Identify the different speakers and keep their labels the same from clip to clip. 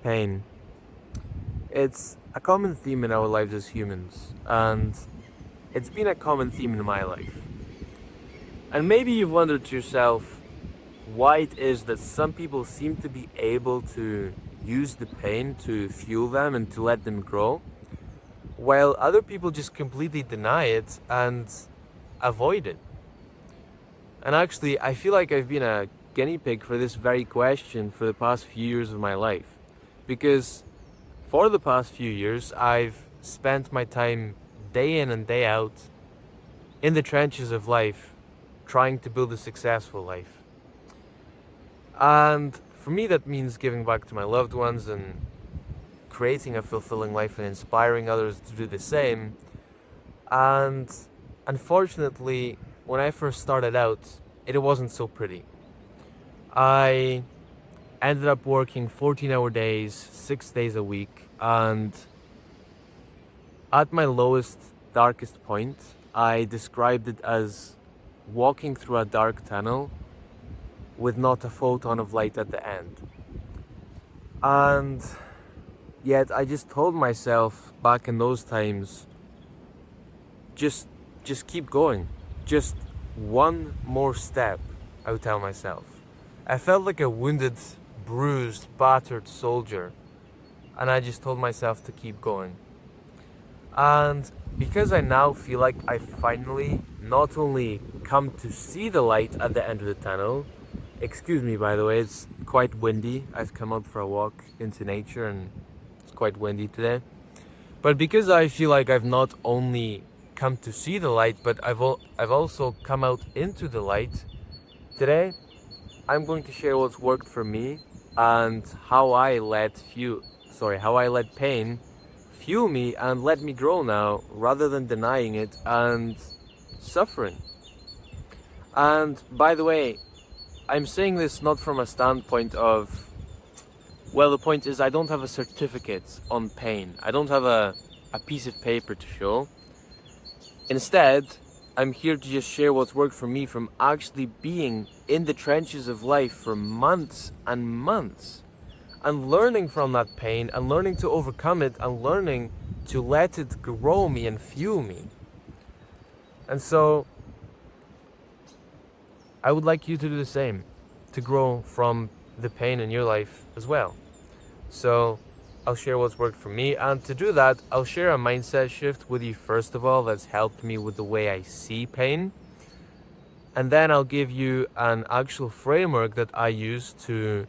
Speaker 1: pain. It's a common theme in our lives as humans, and it's been a common theme in my life. And maybe you've wondered to yourself why it is that some people seem to be able to use the pain to fuel them and to let them grow, while other people just completely deny it and avoid it. And actually, I feel like I've been a guinea pig for this very question for the past few years of my life. Because for the past few years, I've spent my time day in and day out in the trenches of life, trying to build a successful life. And for me, that means giving back to my loved ones and creating a fulfilling life and inspiring others to do the same. And unfortunately, when I first started out, it wasn't so pretty. I ended up working 14-hour days, 6 days a week, and at my lowest, darkest point, I described it as walking through a dark tunnel with not a photon of light at the end. And yet I just told myself back in those times, just keep going. Just one more step, I would tell myself. I felt like a wounded, bruised, battered soldier, and I just told myself to keep going. And because I now feel like I finally not only come to see the light at the end of the tunnel, excuse me by the way, it's quite windy. I've come out for a walk into nature and it's quite windy today. But because I feel like I've not only come to see the light, but I've also come out into the light, today I'm going to share what's worked for me and how I let pain fuel me and let me grow now, rather than denying it and suffering. And by the way, I'm saying this not from a standpoint of, well, the point is I don't have a certificate on pain. I don't have a piece of paper to show. Instead, I'm here to just share what's worked for me from actually being in the trenches of life for months and months, and learning from that pain and learning to overcome it and learning to let it grow me and fuel me. And so I would like you to do the same, to grow from the pain in your life as well. So I'll share what's worked for me, and to do that, I'll share a mindset shift with you first of all that's helped me with the way I see pain. And then I'll give you an actual framework that I use to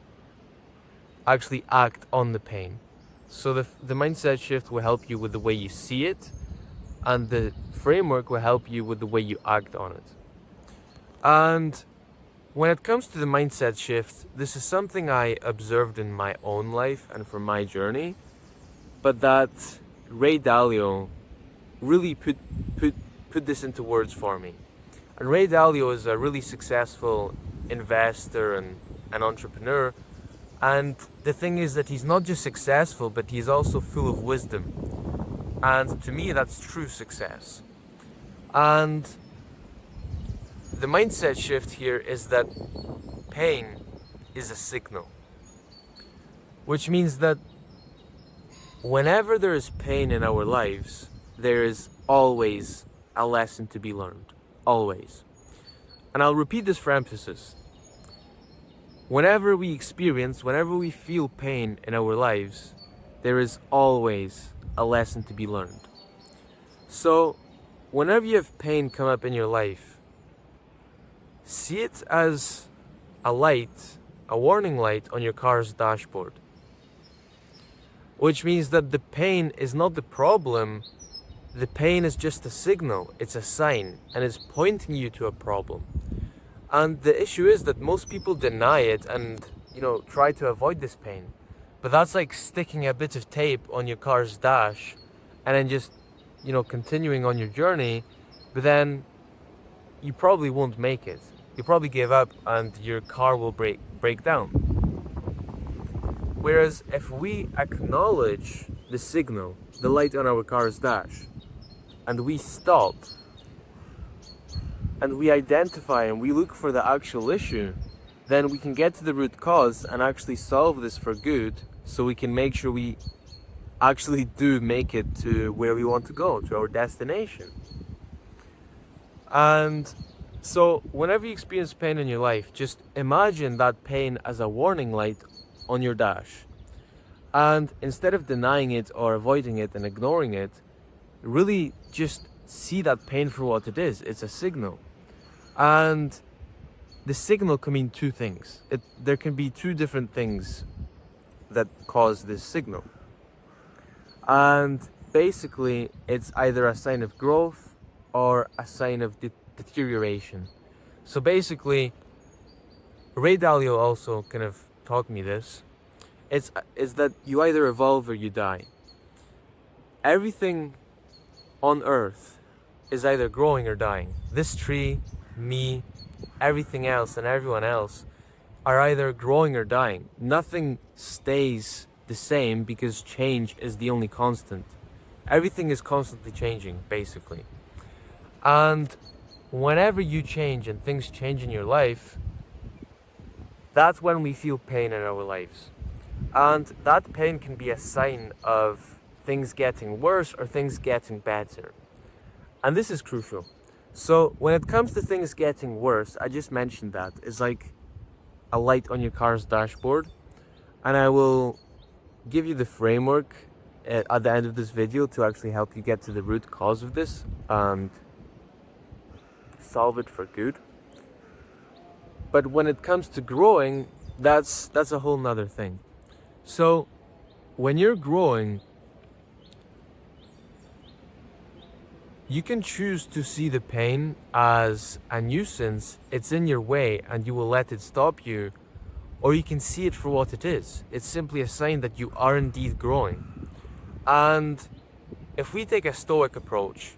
Speaker 1: actually act on the pain. So the mindset shift will help you with the way you see it, and the framework will help you with the way you act on it. And when it comes to the mindset shift, this is something I observed in my own life and from my journey, but that Ray Dalio really put this into words for me. And Ray Dalio is a really successful investor and an entrepreneur. And the thing is that he's not just successful, but he's also full of wisdom. And to me, that's true success. And the mindset shift here is that pain is a signal. Which means that whenever there is pain in our lives, there is always a lesson to be learned. Always. And I'll repeat this for emphasis. Whenever we feel pain in our lives, there is always a lesson to be learned. So, whenever you have pain come up in your life, see it as a light, a warning light on your car's dashboard. Which means that the pain is not the problem, the pain is just a signal, it's a sign, and it's pointing you to a problem. And the issue is that most people deny it and, try to avoid this pain. But that's like sticking a bit of tape on your car's dash and then just, continuing on your journey, but then you probably won't make it. You'll probably give up and your car will break down. Whereas if we acknowledge the signal, the light on our car's dash, and we stop, and we identify and we look for the actual issue, then we can get to the root cause and actually solve this for good, so we can make sure we actually do make it to where we want to go, to our destination. And so whenever you experience pain in your life, just imagine that pain as a warning light on your dash. And instead of denying it or avoiding it and ignoring it, really just see that pain for what it is. It's a signal. And the signal can mean two things. There can be two different things that cause this signal. And basically, it's either a sign of growth or a sign of deterioration. So basically, Ray Dalio also kind of taught me this. Is that you either evolve or you die. Everything on earth is either growing or dying. This tree, me, everything else and everyone else are either growing or dying. Nothing stays the same because change is the only constant. Everything is constantly changing, basically. And whenever you change and things change in your life, that's when we feel pain in our lives. And that pain can be a sign of things getting worse or things getting better. And this is crucial. So when it comes to things getting worse, I just mentioned that it's like a light on your car's dashboard. And I will give you the framework at the end of this video to actually help you get to the root cause of this and solve it for good. But when it comes to growing, that's a whole nother thing. So when you're growing, you can choose to see the pain as a nuisance, it's in your way and you will let it stop you, or you can see it for what it is. It's simply a sign that you are indeed growing. And if we take a Stoic approach,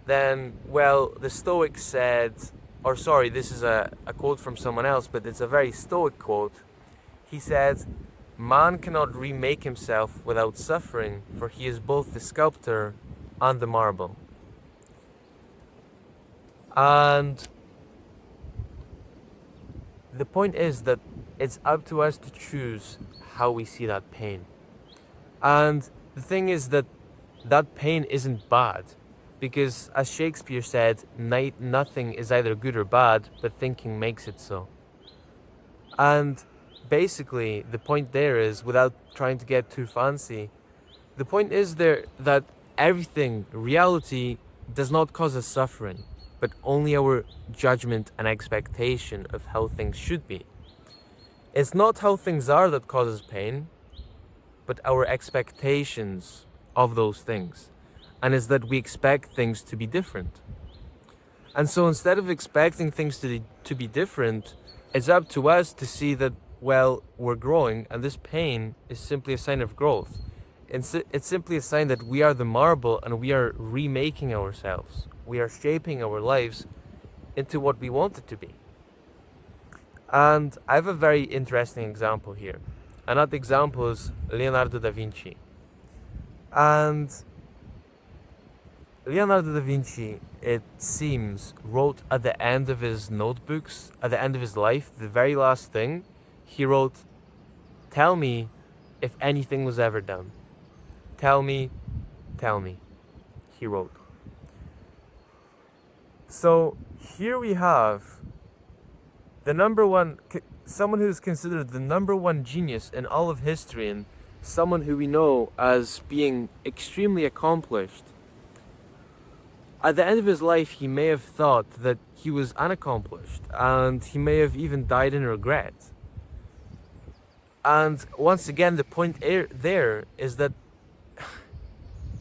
Speaker 1: then, well, the Stoic said, or sorry, this is a quote from someone else, but it's a very Stoic quote. He said, "Man cannot remake himself without suffering, for he is both the sculptor and the marble." And the point is that it's up to us to choose how we see that pain. And the thing is that that pain isn't bad, because as Shakespeare said, nothing is either good or bad, but thinking makes it so. And basically, the point there is, without trying to get too fancy, the point is there that everything, reality, does not cause us suffering, but only our judgment and expectation of how things should be. It's not how things are that causes pain, but our expectations of those things. And it's that we expect things to be different. And so instead of expecting things to be different, it's up to us to see that, well, we're growing, and this pain is simply a sign of growth. It's simply a sign that we are the marble and we are remaking ourselves. We are shaping our lives into what we want it to be. And I have a very interesting example here. And that example is Leonardo da Vinci. And Leonardo da Vinci, it seems, wrote at the end of his notebooks, at the end of his life, the very last thing, he wrote, "Tell me if anything was ever done. Tell me, he wrote. So here we have someone who's considered the number one genius in all of history, and someone who we know as being extremely accomplished. At the end of his life, he may have thought that he was unaccomplished, and he may have even died in regret. And once again, the point there is that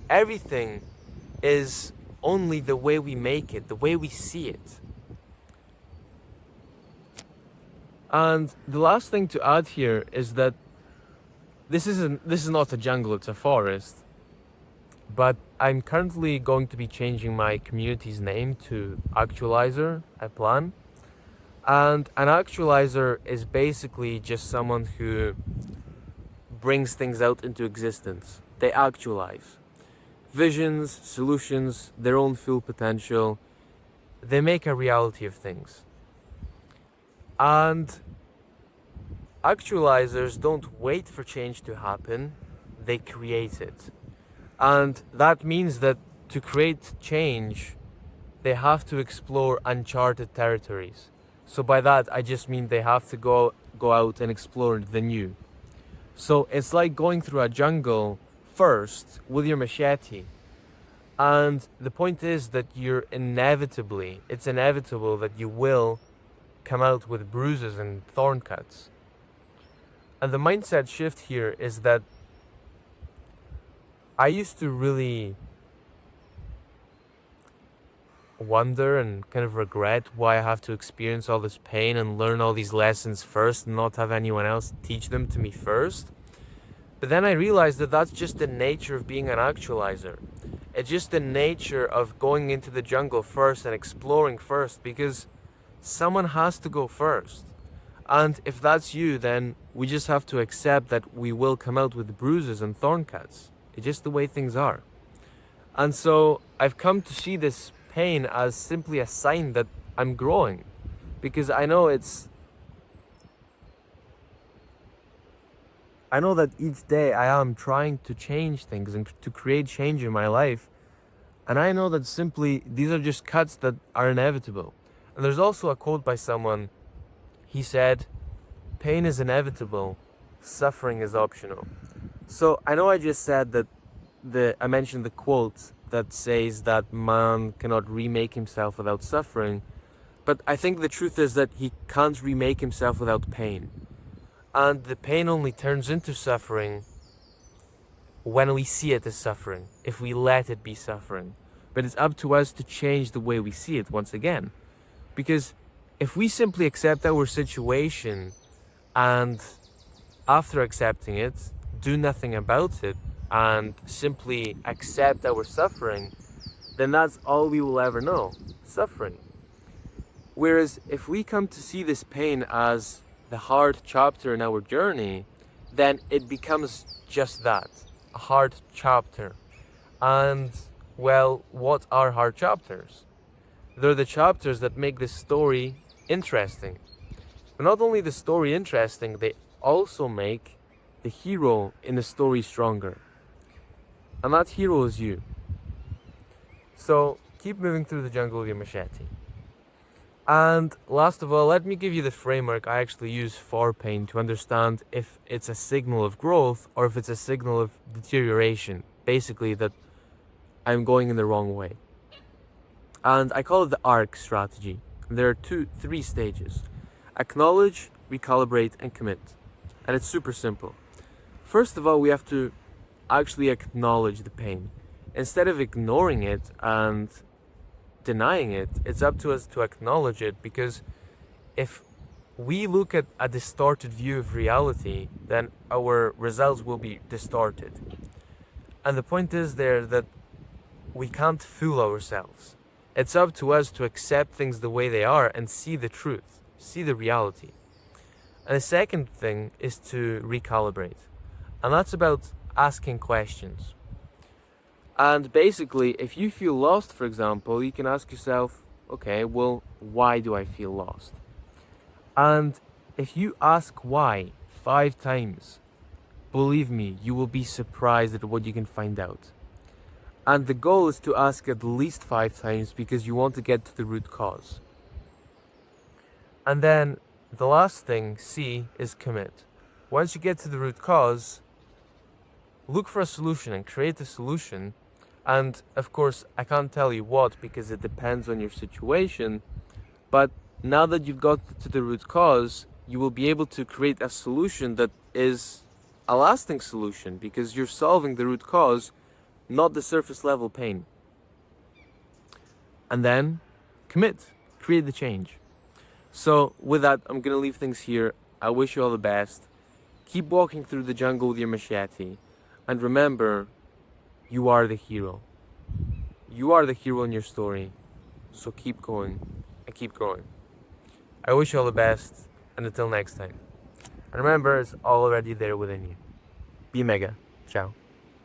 Speaker 1: everything is only the way we make it, the way we see it. And the last thing to add here is that this is not a jungle, it's a forest. But I'm currently going to be changing my community's name to Actualizer, I plan. And an actualizer is basically just someone who brings things out into existence. They actualize visions, solutions, their own full potential. They make a reality of things. And Actualizers don't wait for change to happen, they create it. And that means that to create change, they have to explore uncharted territories. So by that, I just mean they have to go out and explore the new. So it's like going through a jungle first with your machete. And the point is that it's inevitable that you will come out with bruises and thorn cuts. And the mindset shift here is that I used to really wonder and kind of regret why I have to experience all this pain and learn all these lessons first and not have anyone else teach them to me first. But then I realized that that's just the nature of being an actualizer. It's just the nature of going into the jungle first and exploring first, because someone has to go first. And if that's you, then we just have to accept that we will come out with bruises and thorn cuts. It's just the way things are. And so I've come to see this pain as simply a sign that I'm growing, because I know that each day I am trying to change things and to create change in my life. And I know that simply these are just cuts that are inevitable. And there's also a quote by someone. He said, "Pain is inevitable, suffering is optional." So I know I just said that I mentioned the quote that says that man cannot remake himself without suffering. But I think the truth is that he can't remake himself without pain. And the pain only turns into suffering when we see it as suffering, if we let it be suffering. But it's up to us to change the way we see it once again. Because if we simply accept our situation and after accepting it, do nothing about it and simply accept our suffering, then that's all we will ever know, suffering. Whereas if we come to see this pain as the hard chapter in our journey, then it becomes just that, a hard chapter. And, well, what are hard chapters? They're the chapters that make the story interesting. But not only the story interesting, they also make the hero in the story stronger. And that hero is you. So keep moving through the jungle with your machete. And last of all, let me give you the framework I actually use for pain to understand if it's a signal of growth or if it's a signal of deterioration. Basically, that I'm going in the wrong way. And I call it the ARC strategy. There are three stages: acknowledge, recalibrate, and commit. And it's super simple. First of all, we have to actually acknowledge the pain. Instead of ignoring it and denying it, it's up to us to acknowledge it, because if we look at a distorted view of reality, then our results will be distorted. And the point is there that we can't fool ourselves. It's up to us to accept things the way they are and see the truth, see the reality. And the second thing is to recalibrate. And that's about asking questions. And basically, if you feel lost, for example, you can ask yourself, okay, well, why do I feel lost? And if you ask why 5 times, believe me, you will be surprised at what you can find out. And the goal is to ask at least 5 times because you want to get to the root cause. And then the last thing, C, is commit. Once you get to the root cause, look for a solution and create a solution. And of course, I can't tell you what because it depends on your situation. But now that you've got to the root cause, you will be able to create a solution that is a lasting solution because you're solving the root cause, not the surface level pain. And then commit, create the change. So with that, I'm gonna leave things here. I wish you all the best. Keep walking through the jungle with your machete. And remember, you are the hero. You are the hero in your story. So keep going and keep growing. I wish you all the best, and until next time. And remember, it's already there within you. Be mega. Ciao.